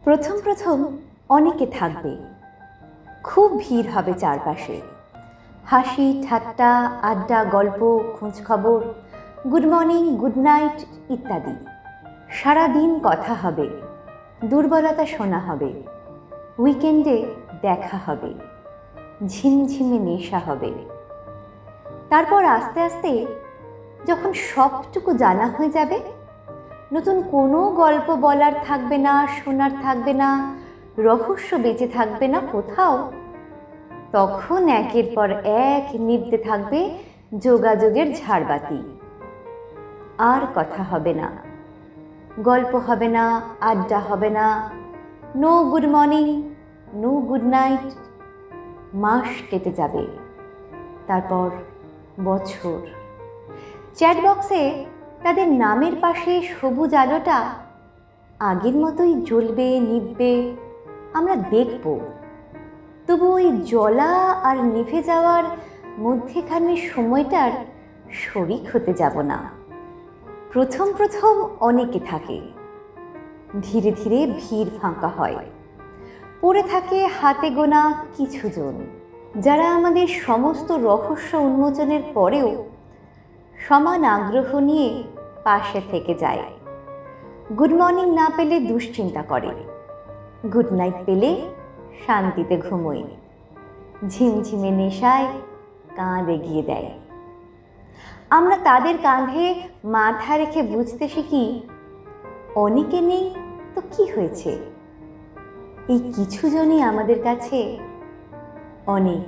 প্রথম প্রথম অনেকে থাকবে, খুব ভিড় হবে চারপাশে। হাসি ঠাট্টা, আড্ডা, গল্প, খোঁজ খবর, গুড মর্নিং, গুড নাইট ইত্যাদি। সারাদিন কথা হবে, দুর্বলতা শোনা হবে, উইকেন্ডে দেখা হবে, ঝিমঝিমে নেশা হবে। তারপর আস্তে আস্তে যখন সবটুকু জানা হয়ে যাবে, নতুন কোনো গল্প বলার থাকবে না, শোনার থাকবে না, রহস্য বেঁচে থাকবে না কোথাও, তখন একের পর এক নিভতে থাকবে যোগাযোগের ঝাড়বাতি। আর কথা হবে না, গল্প হবে না, আড্ডা হবে না, no good morning, no good night. মাস কেটে যাবে, তারপর বছর। চ্যাট বক্সে তাদের নামের পাশে সবুজ আলোটা আগের মতোই জ্বলবে, নিভবে, আমরা দেখব। তবু ওই জ্বলা আর নিভে যাওয়ার মধ্যেখানের সময়টার শরিক হতে যাব না। প্রথম প্রথম অনেকে থাকে, ধীরে ধীরে ভিড় ফাঁকা হয়। পড়ে থাকে হাতে গোনা কিছুজন, যারা আমাদের সমস্ত রহস্য উন্মোচনের পরেও সমান আগ্রহ নিয়ে পাশে থেকে যায়। গুড মর্নিং না পেলে দুশ্চিন্তা করে, গুড নাইট পেলে শান্তিতে ঘুমোয়, ঝিমঝিমে নেশায় কাঁধ এগিয়ে দেয়। আমরা তাদের কাঁধে মাথা রেখে বুঝতে শিখি, অনেকে নেই তো কি হয়েছে, এই কিছু জনই আমাদের কাছে অনেক।